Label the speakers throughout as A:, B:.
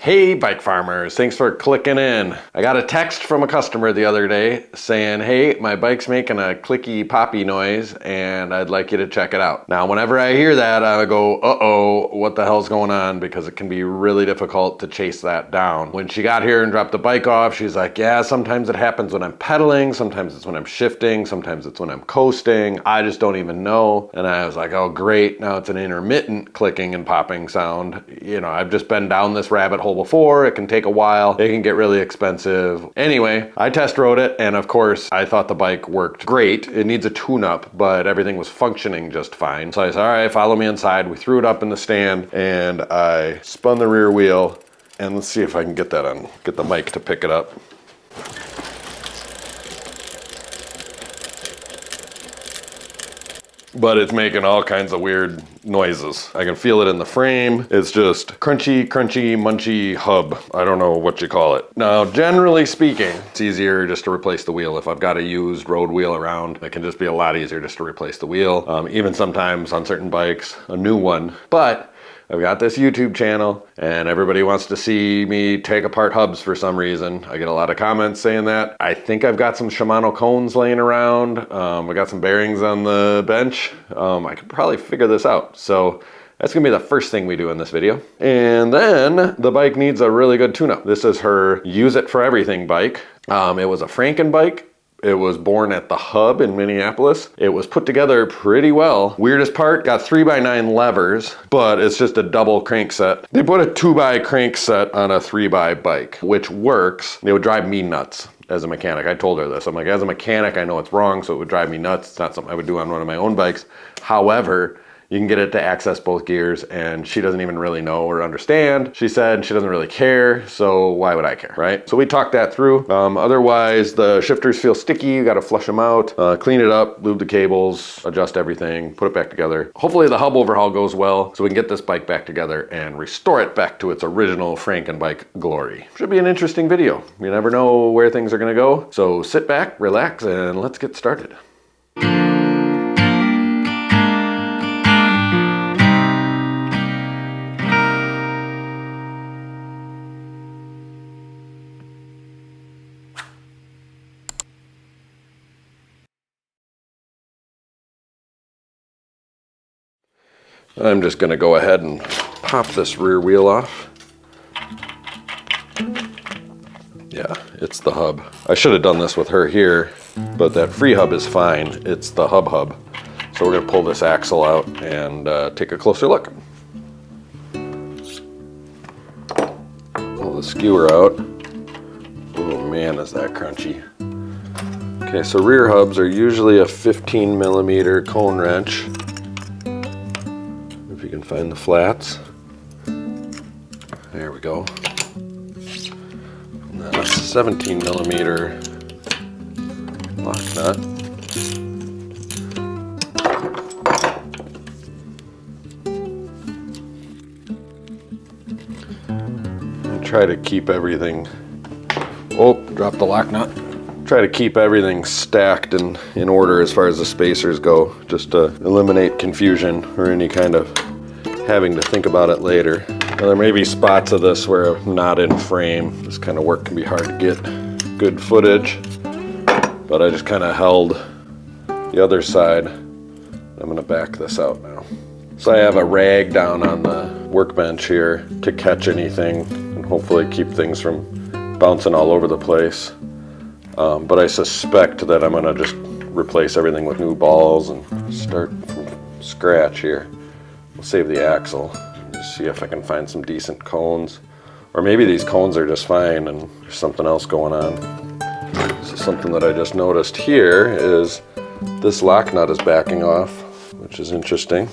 A: Hey bike farmers, thanks for clicking in. I got a text from a customer the other day saying, hey, my bike's making a clicky poppy noise and I'd like you to check it out. Now, whenever I hear that, I go, uh-oh, what the hell's going on? Because it can be really difficult to chase that down. When she got here and dropped the bike off, she's like, yeah, sometimes it happens when I'm pedaling, sometimes it's when I'm shifting, sometimes it's when I'm coasting. I just don't even know. And I was like, oh great, now it's an intermittent clicking and popping sound. You know, I've just been down this rabbit hole before. It can take a while. It can get really expensive. Anyway, I test rode it, and of course, I thought the bike worked great. It needs a tune-up, but everything was functioning just fine. So I said, all right, follow me inside. We threw it up in the stand, and I spun the rear wheel, and let's see if I can get that on, get the mic to pick it up. But it's making all kinds of weird noises. I can feel it in the frame. It's just crunchy, munchy hub. I don't know what you call it. Now, generally speaking, it's easier just to replace the wheel. If I've got a used road wheel around, it can just be a lot easier just to replace the wheel. Even sometimes on certain bikes, a new one. But I've got this YouTube channel and everybody wants to see me take apart hubs for some reason. I get a lot of comments saying that. I think I've got some Shimano cones laying around. I got some bearings on the bench. I could probably figure this out. So that's gonna be the first thing we do in this video. And then the bike needs a really good tune-up. This is her use it for everything bike. It was a Frankenbike. It was born at the hub in Minneapolis. It was put together pretty well. Weirdest part, got 3x9 levers, but it's just a double crank set. They put a 2x crank set on a 3x bike, which works. It would drive me nuts as a mechanic. I told her this. I'm like, as a mechanic, I know it's wrong, so it would drive me nuts. It's not something I would do on one of my own bikes. However, you can get it to access both gears, and she doesn't even really know or understand. She said she doesn't really care, so why would I care, right? So we talked that through. Otherwise, the shifters feel sticky. You got to flush them out, clean it up, lube the cables, adjust everything, put it back together. Hopefully the hub overhaul goes well, so we can get this bike back together and restore it back to its original Frankenbike glory. Should be an interesting video. You never know where things are going to go. So sit back, relax, and let's get started. I'm just gonna go ahead and pop this rear wheel off. Yeah, it's the hub. I should have done this with her here, but that free hub is fine. It's the hub. So we're gonna pull this axle out and take a closer look. Pull the skewer out. Oh man, is that crunchy. Okay, so rear hubs are usually a 15mm cone wrench. If you can find the flats. There we go. And then a 17mm lock nut. And try to keep everything, oh, drop the lock nut. Try to keep everything stacked and in order as far as the spacers go, just to eliminate confusion or any kind of having to think about it later. Now, there may be spots of this where I'm not in frame. This kind of work can be hard to get good footage, but I just kind of held the other side. I'm gonna back this out now. So I have a rag down on the workbench here to catch anything and hopefully keep things from bouncing all over the place. But I suspect that I'm gonna just replace everything with new balls and start from scratch here. We'll save the axle, just see if I can find some decent cones. Or maybe these cones are just fine and there's something else going on. So something that I just noticed here is this lock nut is backing off, which is interesting.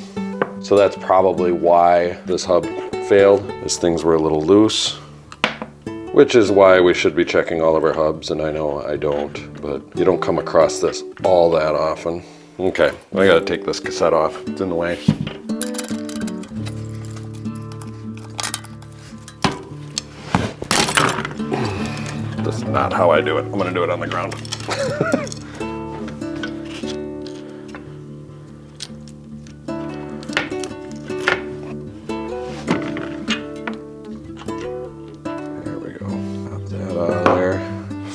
A: So that's probably why this hub failed, is things were a little loose. Which is why we should be checking all of our hubs, and I know I don't, but you don't come across this all that often. Okay, I gotta take this cassette off. It's in the way. This is not how I do it. I'm gonna do it on the ground.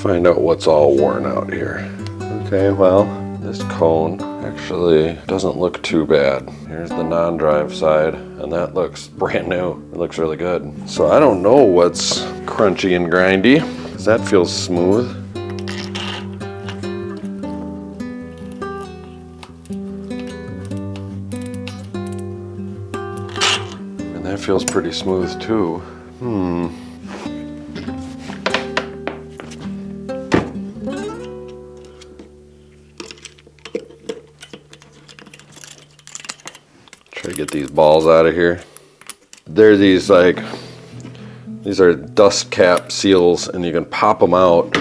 A: find out what's all worn out here. Okay, well, this cone actually doesn't look too bad. Here's the non-drive side, and that looks brand new. It looks really good. So I don't know what's crunchy and grindy, because that feels smooth. And that feels pretty smooth too. Try to get these balls out of here. They're these like, these are dust cap seals, and you can pop them out.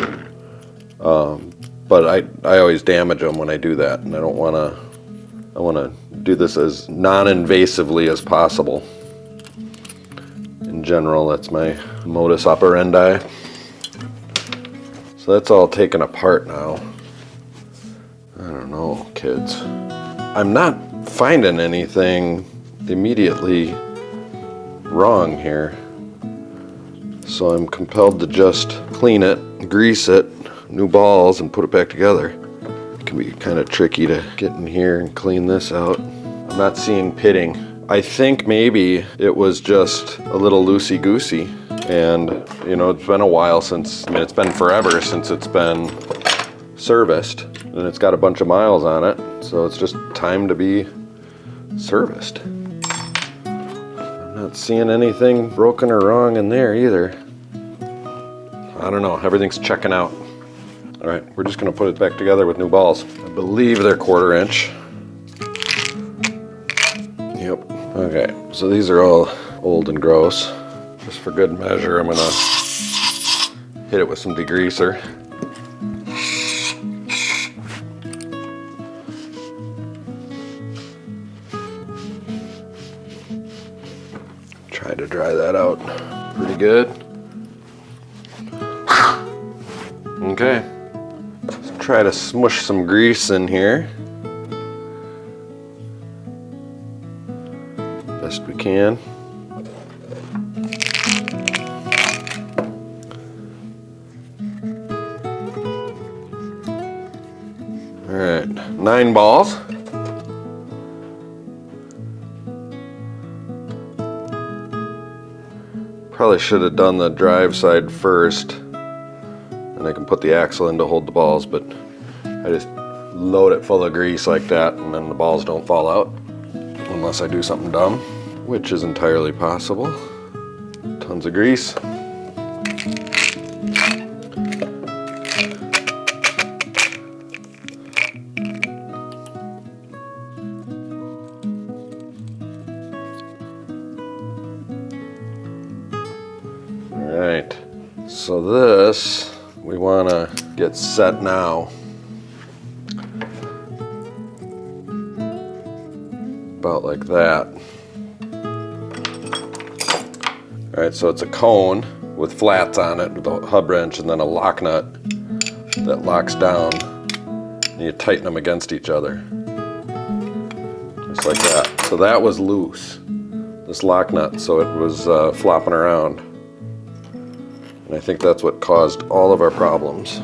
A: But I always damage them when I do that, and I don't want to. I want to do this as non-invasively as possible. In general, that's my modus operandi. So that's all taken apart now. I don't know, kids. I'm not finding anything immediately wrong here. So I'm compelled to just clean it, grease it, new balls, and put it back together. It can be kind of tricky to get in here and clean this out. I'm not seeing pitting. I think maybe it was just a little loosey-goosey. And, you know, it's been a while since, I mean, it's been forever since it's been serviced. And it's got a bunch of miles on it. So it's just time to be serviced. I'm not seeing anything broken or wrong in there either. I don't know, everything's checking out. All right, we're just gonna put it back together with new balls. I believe they're 1/4 inch. Yep, okay, so these are all old and gross. Just for good measure, I'm gonna hit it with some degreaser. Try to dry that out pretty good. Okay, let's try to smush some grease in here. Best we can. All right, 9 balls. Probably should have done the drive side first, and I can put the axle in to hold the balls, but I just load it full of grease like that, and then the balls don't fall out, unless I do something dumb, which is entirely possible. Tons of grease. Alright, so this we want to get set now. About like that. Alright, so it's a cone with flats on it with a hub wrench and then a lock nut that locks down, and you tighten them against each other. Just like that. So that was loose, this lock nut, so it was flopping around. And I think that's what caused all of our problems.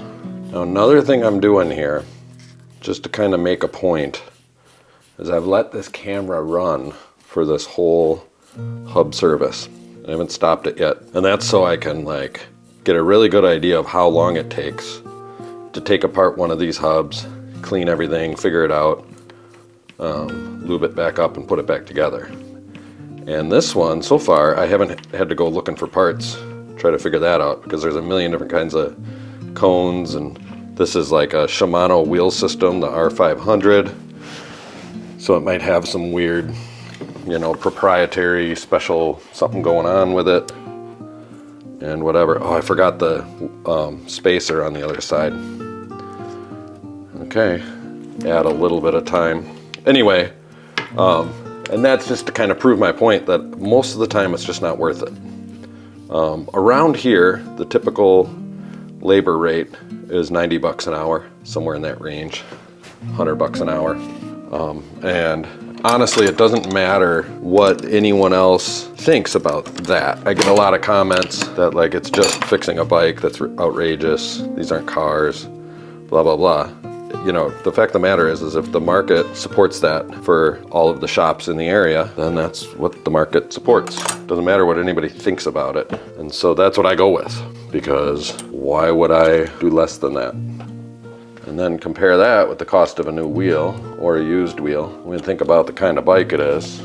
A: Now another thing I'm doing here, just to kind of make a point, is I've let this camera run for this whole hub service. I haven't stopped it yet. And that's so I can like get a really good idea of how long it takes to take apart one of these hubs, clean everything, figure it out, lube it back up and put it back together. And this one, so far, I haven't had to go looking for parts, try to figure that out, because there's a million different kinds of cones, and this is like a Shimano wheel system, the R500. So it might have some weird, you know, proprietary special something going on with it and whatever. Oh, I forgot the spacer on the other side. Okay, add a little bit of time. Anyway, and that's just to kind of prove my point that most of the time it's just not worth it. Around here, the typical labor rate is 90 bucks an hour, somewhere in that range, 100 bucks an hour. And honestly, it doesn't matter what anyone else thinks about that. I get a lot of comments that like it's just fixing a bike, that's outrageous, these aren't cars, blah, blah, blah. You know, the fact of the matter is if the market supports that for all of the shops in the area, then that's what the market supports. Doesn't matter what anybody thinks about it. And so that's what I go with, because why would I do less than that? And then compare that with the cost of a new wheel or a used wheel. We think about the kind of bike it is,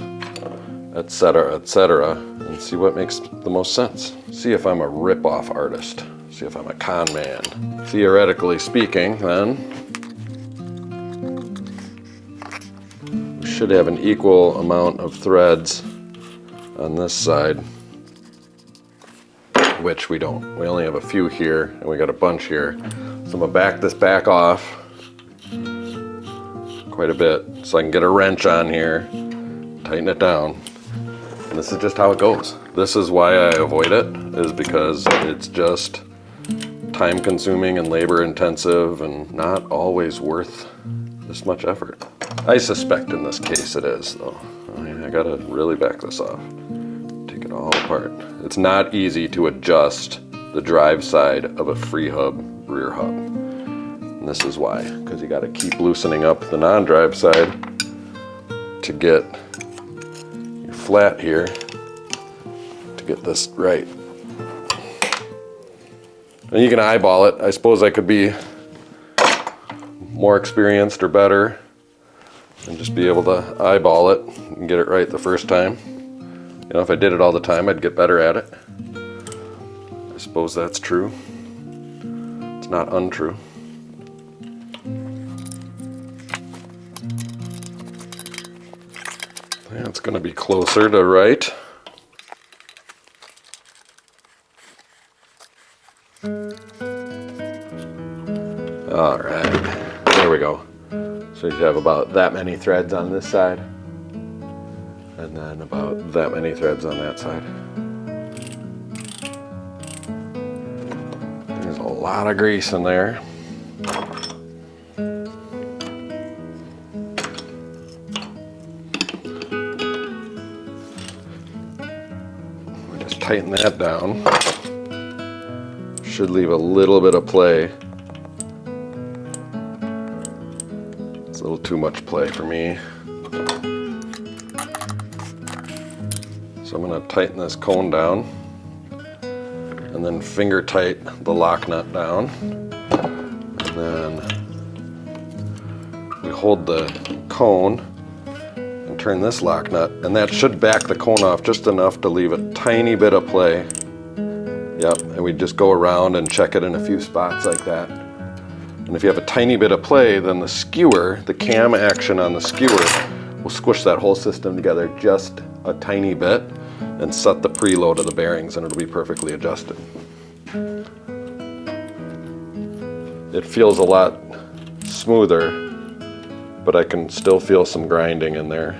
A: et cetera, and see what makes the most sense. See if I'm a rip-off artist. See if I'm a con man. Theoretically speaking, then, we should have an equal amount of threads on this side, which we don't. We only have a few here, and we got a bunch here. So I'm gonna back this back off quite a bit so I can get a wrench on here, tighten it down. And this is just how it goes. This is why I avoid it, is because it's just time consuming and labor intensive and not always worth this much effort. I suspect in this case it is though. I gotta really back this off. Take it all apart. It's not easy to adjust the drive side of a freehub rear hub. And this is why, because you gotta keep loosening up the non-drive side to get your flat here to get this right. And you can eyeball it. I suppose I could be more experienced or better and just be able to eyeball it and get it right the first time. You know, if I did it all the time, I'd get better at it. I suppose that's true. It's not untrue. Yeah, it's going to be closer to right. All right, there we go. So you have about that many threads on this side, and then about that many threads on that side. There's a lot of grease in there. We just tighten that down. Should leave a little bit of play. It's a little too much play for me. So I'm going to tighten this cone down and then finger tight the lock nut down. And then we hold the cone and turn this lock nut, and that should back the cone off just enough to leave a tiny bit of play. Yep, and we just go around and check it in a few spots like that. And if you have a tiny bit of play, then the skewer, the cam action on the skewer, will squish that whole system together just a tiny bit and set the preload of the bearings, and it'll be perfectly adjusted. It feels a lot smoother, but I can still feel some grinding in there.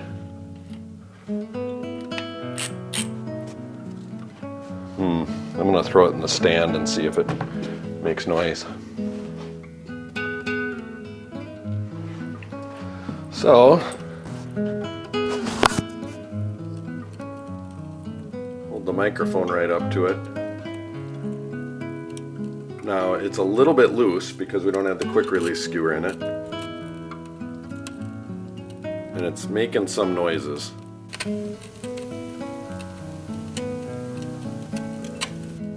A: I'm gonna throw it in the stand and see if it makes noise. So, hold the microphone right up to it. Now it's a little bit loose because we don't have the quick release skewer in it. And it's making some noises.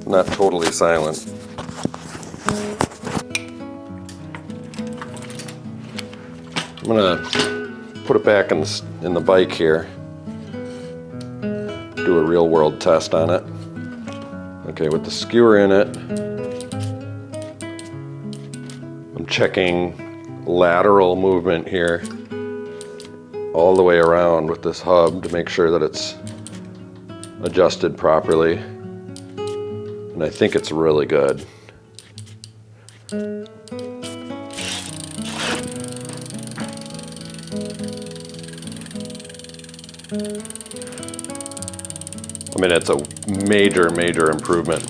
A: Not totally silent. I'm gonna put it back in the bike here. Do a real world test on it. Okay, with the skewer in it, I'm checking lateral movement here all the way around with this hub to make sure that it's adjusted properly. And I think it's really good. I mean, it's a major, major improvement.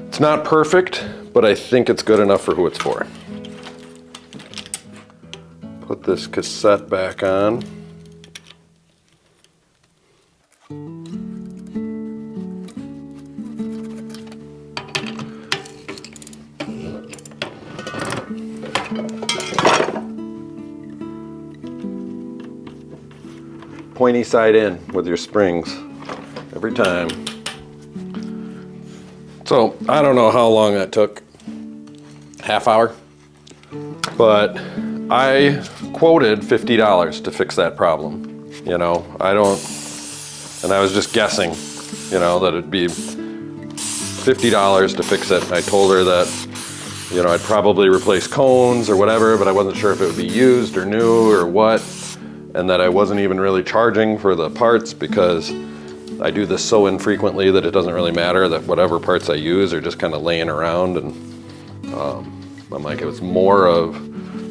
A: It's not perfect, but I think it's good enough for who it's for. Put this cassette back on. Pointy side in with your springs every time. So I don't know how long that took, half hour, but I quoted $50 to fix that problem. You know, and I was just guessing, you know, that it'd be $50 to fix it. I told her that, you know, I'd probably replace cones or whatever, but I wasn't sure if it would be used or new or what. And that I wasn't even really charging for the parts because I do this so infrequently that it doesn't really matter, that whatever parts I use are just kind of laying around. And I'm like, it was more of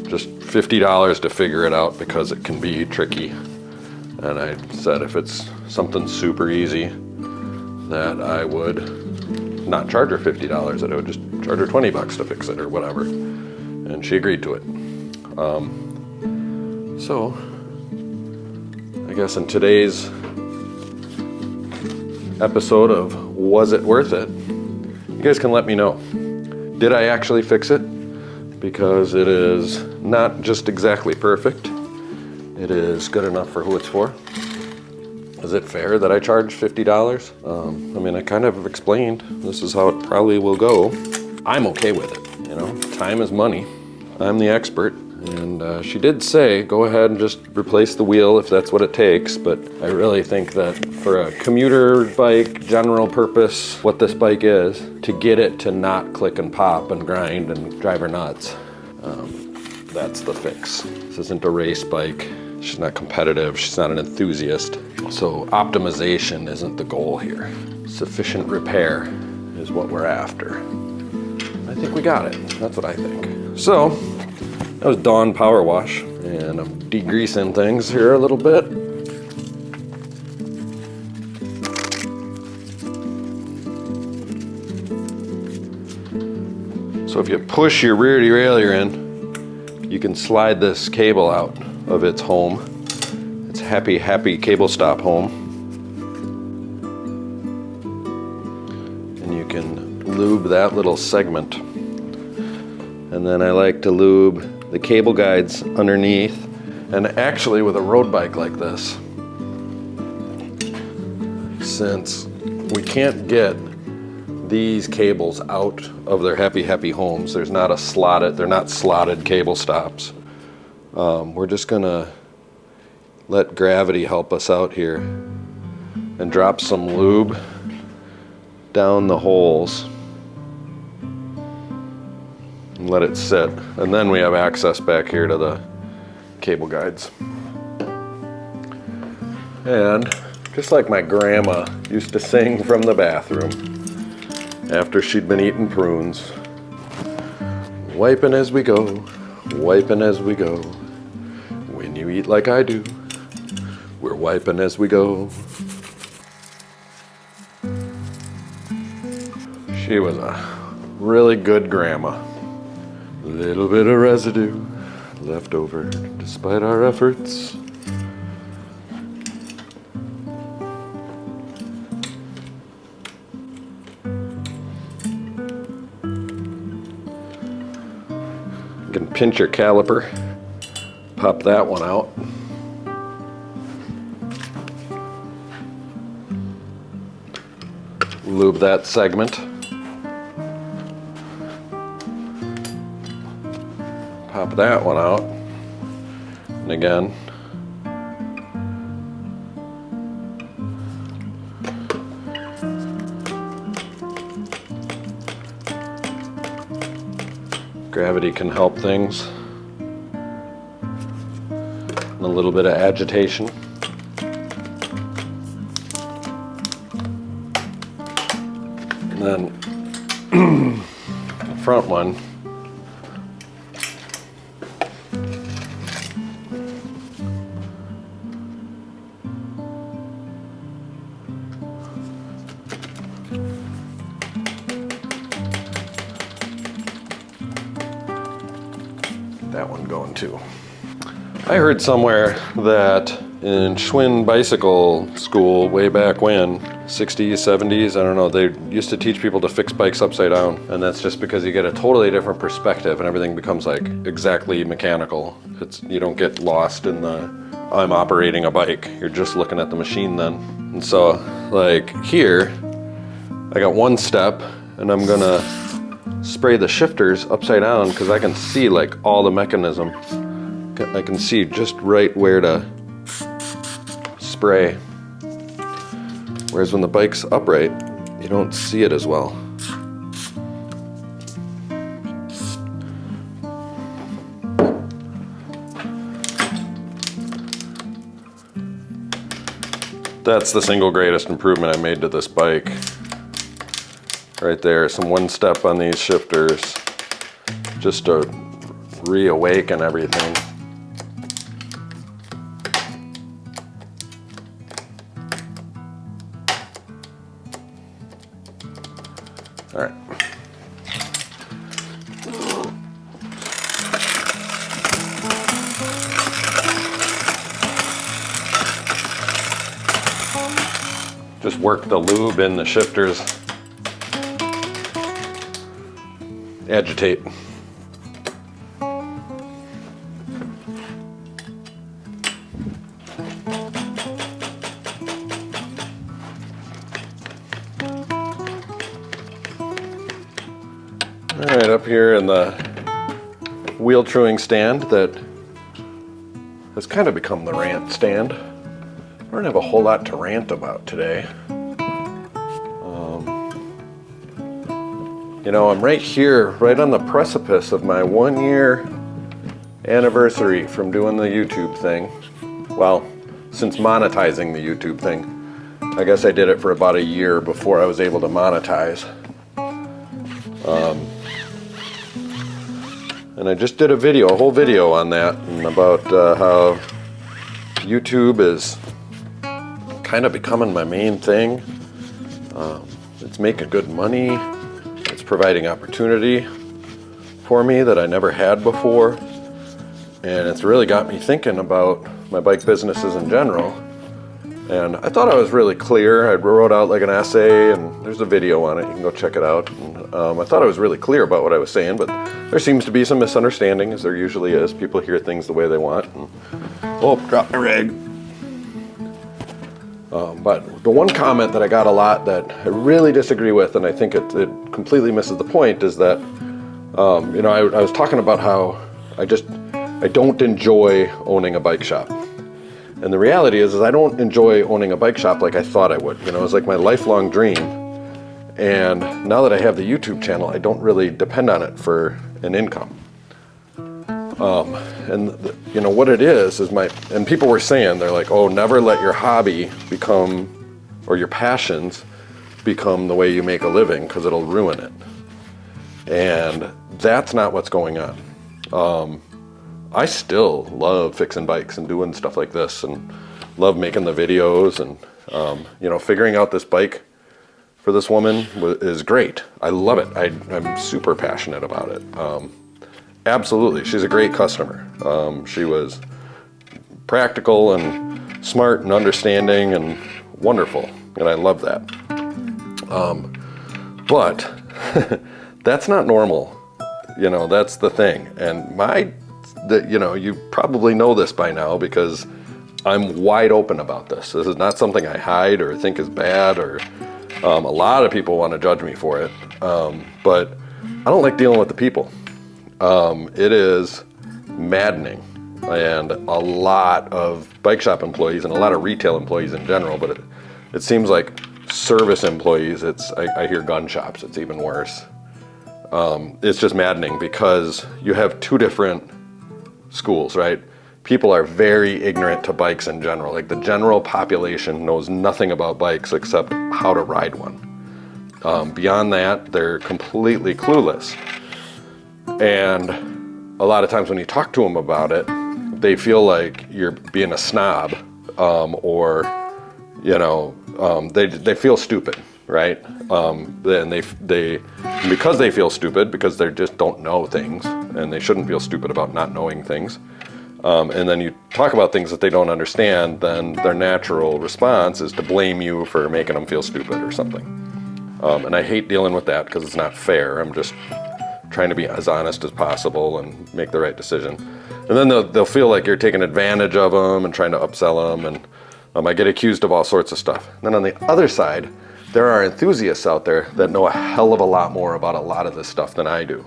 A: just $50 to figure it out because it can be tricky. And I said if it's something super easy that I would not charge her $50, that I would just charge her $20 to fix it or whatever. And she agreed to it. So I guess in today's episode of Was It Worth It, you guys can let me know. Did I actually fix it? Because it is not just exactly perfect. It is good enough for who it's for. Is it fair that I charge $50? I mean, I kind of explained this is how it probably will go. I'm okay with it, you know? Time is money. I'm the expert. And she did say, go ahead and just replace the wheel if that's what it takes. But I really think that for a commuter bike, general purpose, what this bike is, to get it to not click and pop and grind and drive her nuts, that's the fix. This isn't a race bike. She's not competitive. She's not an enthusiast. So optimization isn't the goal here. Sufficient repair is what we're after. I think we got it. That's what I think. So that was Dawn Power Wash, and I'm degreasing things here a little bit. So if you push your rear derailleur in, you can slide this cable out of its home. It's happy cable stop home. And you can lube that little segment. And then I like to lube the cable guides underneath. And actually with a road bike like this, since we can't get these cables out of their happy homes, they're not slotted cable stops. We're just gonna let gravity help us out here and drop some lube down the holes. Let it sit, and then we have access back here to the cable guides. And just like my grandma used to sing from the bathroom after she'd been eating prunes, wiping as we go, wiping as we go. When you eat like I do, we're wiping as we go. She was a really good grandma. Little bit of residue left over despite our efforts. You can pinch your caliper, pop that one out. Lube that segment. Pop that one out, and again, gravity can help things, and a little bit of agitation. And then the front one, that one going too. I heard somewhere that in Schwinn bicycle school way back when, 60s, 70s, I don't know, they used to teach people to fix bikes upside down. And that's just because you get a totally different perspective and everything becomes like exactly mechanical. You don't get lost in the, I'm operating a bike. You're just looking at the machine then. And so like here, I got one step and I'm gonna spray the shifters upside down because I can see like all the mechanism. I can see just right where to spray. Whereas when the bike's upright, you don't see it as well. That's the single greatest improvement I made to this bike. Right there, some one step on these shifters just to reawaken everything. All right. Just work the lube in the shifters. Agitate. All right, up here in the wheel truing stand that has kind of become the rant stand. I don't have a whole lot to rant about today. You know, I'm right here, right on the precipice of my 1-year anniversary from doing the YouTube thing. Well, since monetizing the YouTube thing. I guess I did it for about a year before I was able to monetize. And I just did a whole video on that, and about how YouTube is kind of becoming my main thing. It's making good money. It's providing opportunity for me that I never had before. And it's really got me thinking about my bike businesses in general. And I thought I was really clear. I wrote out like an essay, and there's a video on it. You can go check it out. And, I thought I was really clear about what I was saying, but there seems to be some misunderstanding, as there usually is. People hear things the way they want. And, oh, dropped my rig. But the one comment that I got a lot that I really disagree with, and I think it completely misses the point, is that, you know, I was talking about how I don't enjoy owning a bike shop. And the reality is I don't enjoy owning a bike shop like I thought I would. You know, it was like my lifelong dream. And now that I have the YouTube channel, I don't really depend on it for an income. You know, what it is and people were saying, they're like, oh, never let your hobby become, or your passions become the way you make a living, because it'll ruin it. And that's not what's going on. I still love fixing bikes and doing stuff like this, and love making the videos, and you know, figuring out this bike for this woman is great. I love it. I'm super passionate about it. Absolutely, she's a great customer. She was practical and smart and understanding and wonderful, and I love that. But that's not normal. You know, that's the thing. And you know, you probably know this by now because I'm wide open about this. This is not something I hide or think is bad, or a lot of people want to judge me for it. But I don't like dealing with the people. It is maddening. And a lot of bike shop employees and a lot of retail employees in general, but it seems like service employees, I hear gun shops, it's even worse. It's just maddening because you have two different schools, right? People are very ignorant to bikes in general. Like the general population knows nothing about bikes except how to ride one. Beyond that, they're completely clueless. And a lot of times when you talk to them about it, they feel like you're being a snob, or, you know, they feel stupid, right? And they because they feel stupid, because they just don't know things, and they shouldn't feel stupid about not knowing things, and then you talk about things that they don't understand, then their natural response is to blame you for making them feel stupid or something. And I hate dealing with that because it's not fair. I'm just trying to be as honest as possible and make the right decision. And then they'll feel like you're taking advantage of them and trying to upsell them, and I get accused of all sorts of stuff. And then on the other side, there are enthusiasts out there that know a hell of a lot more about a lot of this stuff than I do.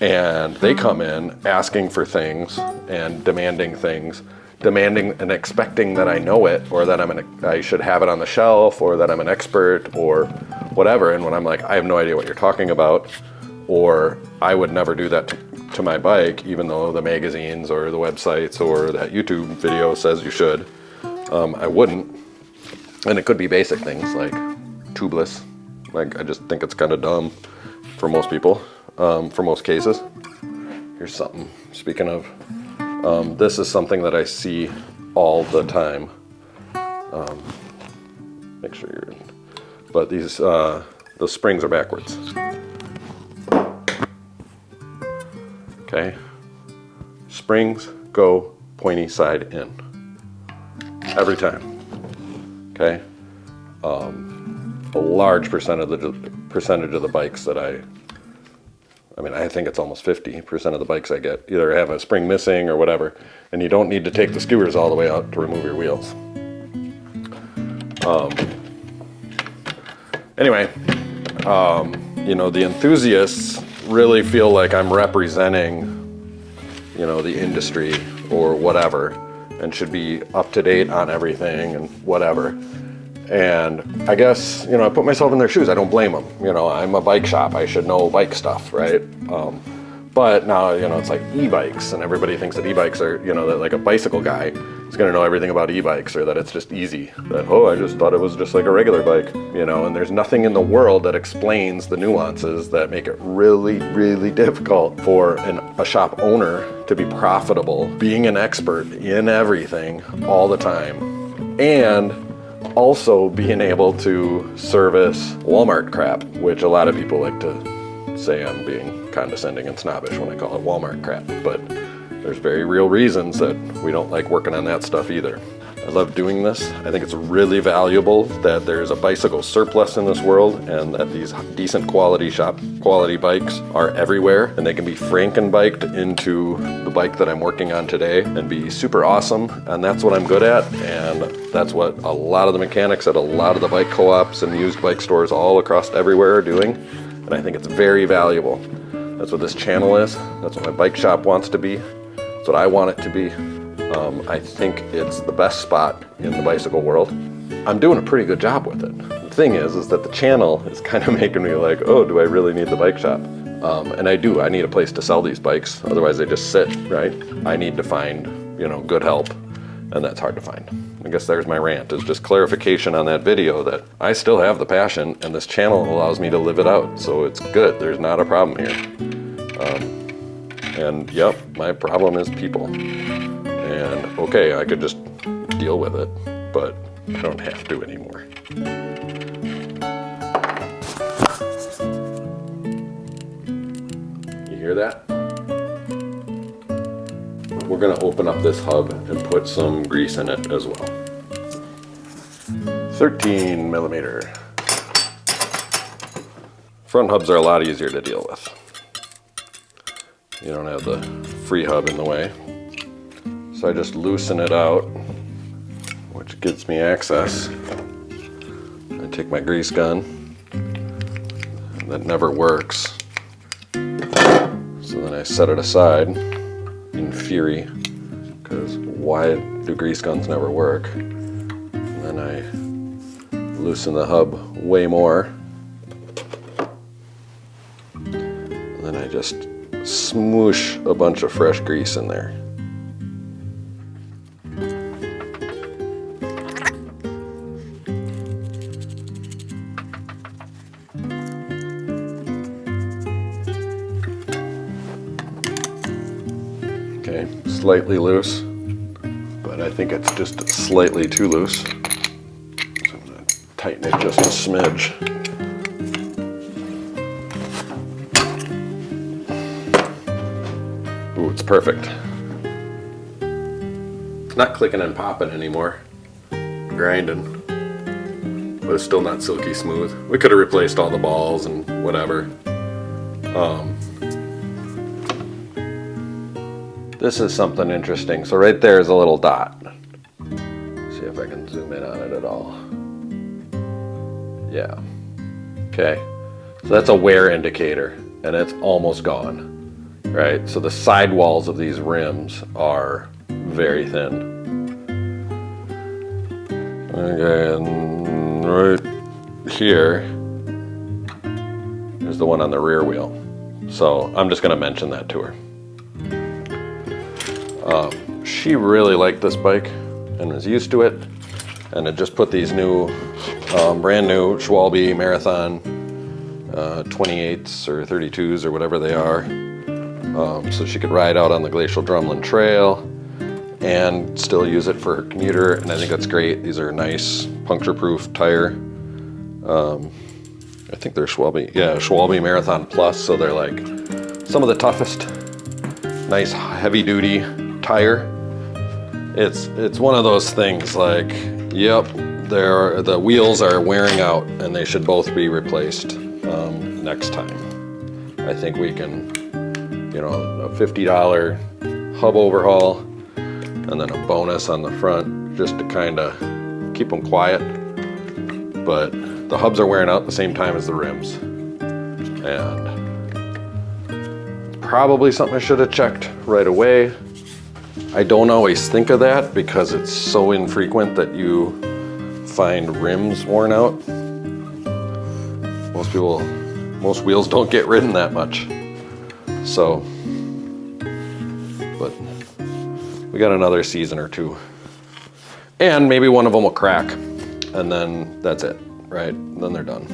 A: And they come in asking for things and demanding things, demanding and expecting that I know it, or that I should have it on the shelf, or that I'm an expert, or whatever. And when I'm like, I have no idea what you're talking about, or I would never do that to my bike, even though the magazines or the websites or that YouTube video says you should, I wouldn't. And it could be basic things like tubeless. Like, I just think it's kind of dumb for most people, for most cases. Here's something, speaking of, this is something that I see all the time. Make sure you're in. But these, those springs are backwards. Okay, springs go pointy side in every time. Okay, a large percentage of the bikes that I mean, I think it's almost 50% of the bikes I get either have a spring missing or whatever, and you don't need to take the skewers all the way out to remove your wheels. Anyway, you know, the enthusiasts really feel like I'm representing, you know, the industry or whatever, and should be up to date on everything and whatever. And I guess, you know, I put myself in their shoes. I don't blame them. You know, I'm a bike shop. I should know bike stuff, right? But now, you know, it's like e-bikes, and everybody thinks that e-bikes are, you know, that like a bicycle guy is going to know everything about e-bikes, or that it's just easy. That, oh, I just thought it was just like a regular bike, you know, and there's nothing in the world that explains the nuances that make it really, really difficult for a shop owner to be profitable, being an expert in everything all the time, and also being able to service Walmart crap, which a lot of people like to say I'm being condescending and snobbish when I call it Walmart crap, but there's very real reasons that we don't like working on that stuff either. I love doing this. I think it's really valuable that there's a bicycle surplus in this world, and that these decent quality bikes are everywhere, and they can be Frankenbiked into the bike that I'm working on today and be super awesome. And that's what I'm good at, and that's what a lot of the mechanics at a lot of the bike co-ops and used bike stores all across everywhere are doing. And I think it's very valuable. That's what this channel is. That's what my bike shop wants to be. That's what I want it to be. I think it's the best spot in the bicycle world. I'm doing a pretty good job with it. The thing is that the channel is kind of making me like, oh, do I really need the bike shop? And I do. I need a place to sell these bikes. Otherwise they just sit, right? I need to find, you know, good help, and that's hard to find. I guess there's my rant, is just clarification on that video that I still have the passion, and this channel allows me to live it out. So it's good. There's not a problem here. And yep, my problem is people. And okay, I could just deal with it, but I don't have to anymore. You hear that? We're gonna open up this hub and put some grease in it as well. 13 millimeter. Front hubs are a lot easier to deal with. You don't have the free hub in the way. So I just loosen it out, which gives me access. I take my grease gun, that never works. So then I set it aside in fury, because why do grease guns never work? And then I loosen the hub way more. And then I just smoosh a bunch of fresh grease in there. Okay, slightly loose, but I think it's just slightly too loose. So I'm gonna tighten it just a smidge. Ooh, it's perfect. It's not clicking and popping anymore. Grinding. But it's still not silky smooth. We could have replaced all the balls and whatever. This is something interesting. So right there is a little dot. See if I can zoom in on it at all. Yeah. Okay. So that's a wear indicator, and it's almost gone, right? So the sidewalls of these rims are very thin. Okay, and right here is the one on the rear wheel. So I'm just gonna mention that to her. She really liked this bike and was used to it, and had just put these new, brand new Schwalbe Marathon 28s or 32s or whatever they are, so she could ride out on the Glacial Drumlin Trail and still use it for her commuter, and I think that's great. These are nice puncture-proof tire. I think they're Schwalbe, yeah, Schwalbe Marathon Plus, so they're like some of the toughest, nice heavy-duty tire. It's one of those things like, yep, the wheels are wearing out and they should both be replaced next time. I think we can, you know, a $50 hub overhaul and then a bonus on the front just to kind of keep them quiet. But the hubs are wearing out at the same time as the rims. And it's probably something I should have checked right away. I don't always think of that because it's so infrequent that you find rims worn out. Most wheels don't get ridden that much. So, but we got another season or two. And maybe one of them will crack and then that's it, right? Then they're done.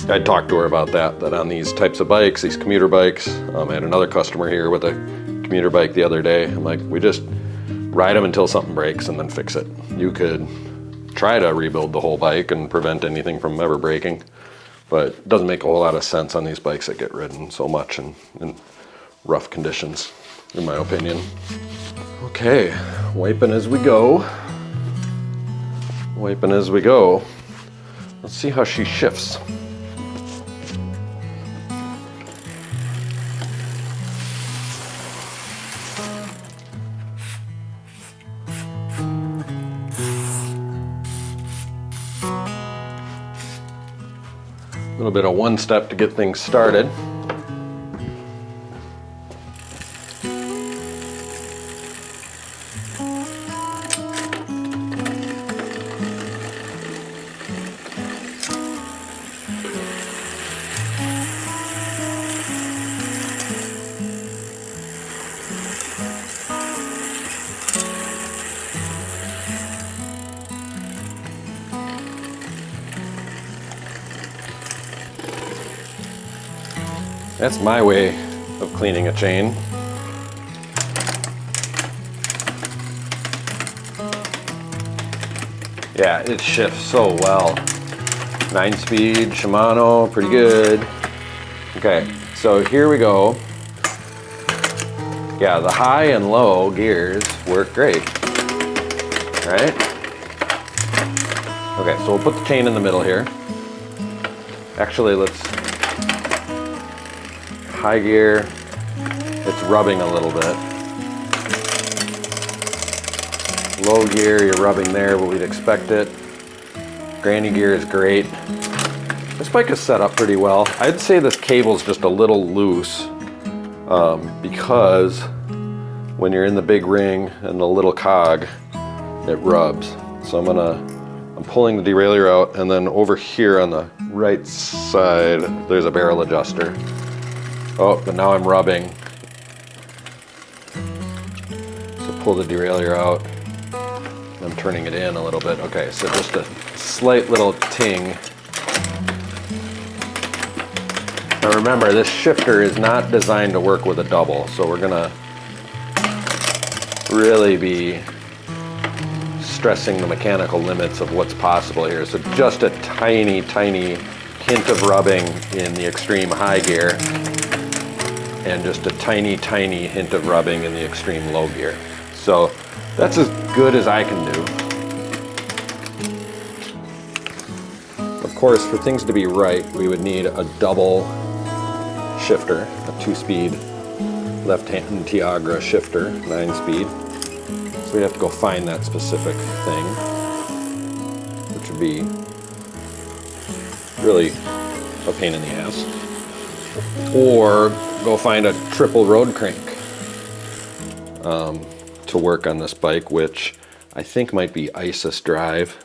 A: I talked to her about that on these types of bikes, these commuter bikes. I had another customer here with a commuter bike the other day. I'm like, we just ride them until something breaks and then fix it. You could try to rebuild the whole bike and prevent anything from ever breaking, but it doesn't make a whole lot of sense on these bikes that get ridden so much in rough conditions, in my opinion. Okay, wiping as we go. Wiping as we go. Let's see how she shifts. A little bit of one step to get things started. That's my way of cleaning a chain. Yeah, it shifts so well. 9-speed Shimano, pretty good. Okay, so here we go. Yeah, the high and low gears work great, right? Okay, so we'll put the chain in the middle here. Actually, let's high gear, it's rubbing a little bit. Low gear, you're rubbing there, but we'd expect it. Granny gear is great. This bike is set up pretty well. I'd say this cable's just a little loose because when you're in the big ring and the little cog, it rubs. So I'm pulling the derailleur out, and then over here on the right side, there's a barrel adjuster. Oh, but now I'm rubbing. So pull the derailleur out. I'm turning it in a little bit. Okay, so just a slight little ting. Now remember, this shifter is not designed to work with a double, so we're gonna really be stressing the mechanical limits of what's possible here. So just a tiny, tiny hint of rubbing in the extreme high gear. and just a tiny, tiny hint of rubbing in the extreme low gear. So that's as good as I can do. Of course, for things to be right, we would need a double shifter, a 2-speed left-hand Tiagra shifter, 9-speed. So we'd have to go find that specific thing, which would be really a pain in the ass. Or go find a triple road crank to work on this bike, which I think might be ISIS drive,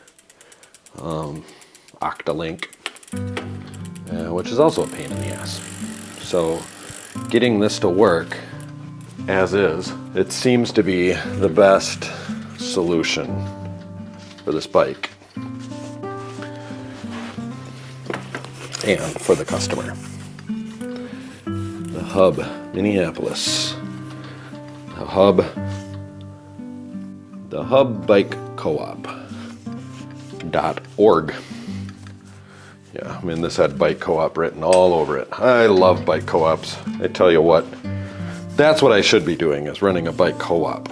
A: Octalink, which is also a pain in the ass. So getting this to work as is, it seems to be the best solution for this bike and for the customer. The Hub, Minneapolis. The Hub Bike Co-op.org. Yeah, I mean, this had bike co-op written all over it. I love bike co-ops. I tell you what, that's what I should be doing, is running a bike co-op.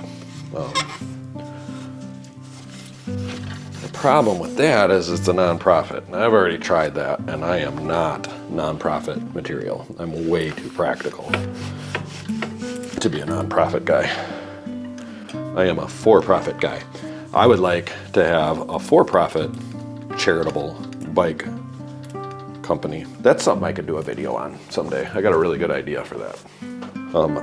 A: The problem with that is it's a nonprofit. And I've already tried that, and I am not nonprofit material. I'm way too practical to be a nonprofit guy. I am a for-profit guy. I would like to have a for-profit charitable bike company. That's something I could do a video on someday. I got a really good idea for that.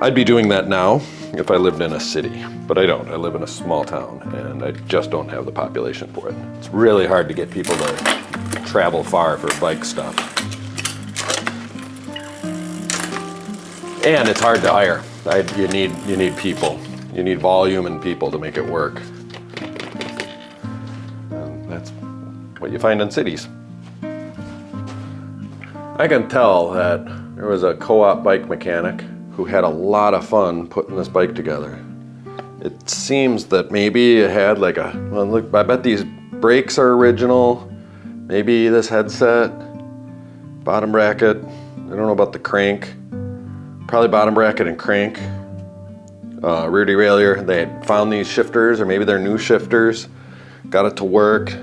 A: I'd be doing that now if I lived in a city, but I don't. I live in a small town, and I just don't have the population for it. It's really hard to get people to travel far for bike stuff. And it's hard to hire. You need people. You need volume and people to make it work. And that's what you find in cities. I can tell that there was a co-op bike mechanic who had a lot of fun putting this bike together. It seems that maybe it had like well, look, I bet these brakes are original. Maybe this headset, bottom bracket. I don't know about the crank. Probably bottom bracket and crank. Rear derailleur, they had found these shifters, or maybe they're new shifters. Got it to work.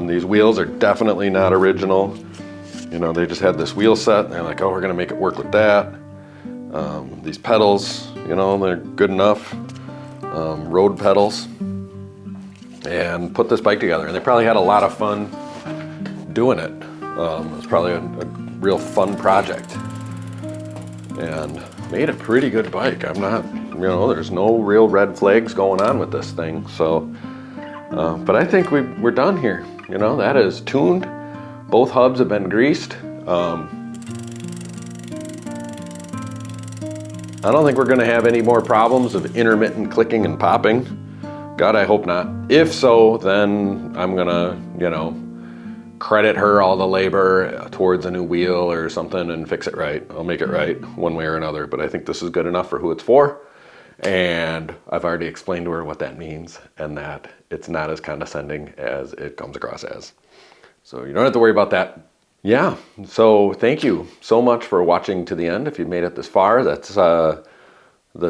A: These wheels are definitely not original. You know, they just had this wheel set, and they're like, oh, we're gonna make it work with that. These pedals, you know, they're good enough. Road pedals. And put this bike together. And they probably had a lot of fun doing it. It was probably a real fun project. And made a pretty good bike. I'm not, you know, there's no real red flags going on with this thing. So, but I think we're done here. You know, that is tuned. Both hubs have been greased. I don't think we're gonna have any more problems of intermittent clicking and popping. God, I hope not. If so, then I'm gonna, you know, credit her all the labor towards a new wheel or something and fix it right. I'll make it right one way or another, but I think this is good enough for who it's for. And I've already explained to her what that means and that it's not as condescending as it comes across as. So you don't have to worry about that. Yeah, so thank you so much for watching to the end. If you've made it this far, that's the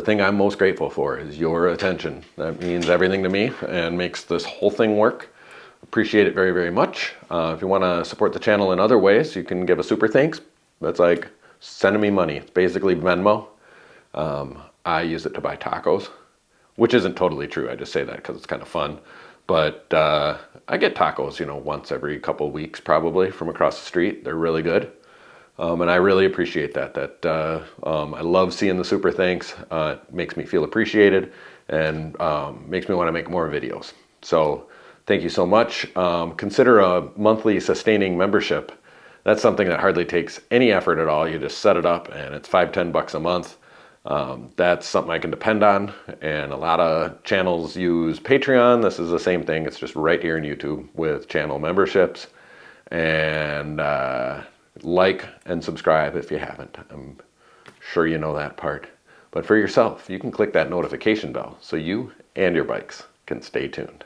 A: thing I'm most grateful for, is your attention. That means everything to me and makes this whole thing work. Appreciate it very, very much. If you want to support the channel in other ways, you can give a super thanks. That's like sending me money. It's basically Venmo. I use it to buy tacos, which isn't totally true. I just say that because it's kind of fun. But I get tacos, you know, once every couple of weeks probably from across the street. They're really good. And I really appreciate that. I love seeing the super thanks. It makes me feel appreciated and makes me want to make more videos. So thank you so much. Consider a monthly sustaining membership. That's something that hardly takes any effort at all. You just set it up and it's $5-10 a month. That's something I can depend on, and a lot of channels use Patreon. This is the same thing. It's just right here in YouTube with channel memberships. And like and subscribe if you haven't. I'm sure you know that part. But for yourself, you can click that notification bell so you and your bikes can stay tuned.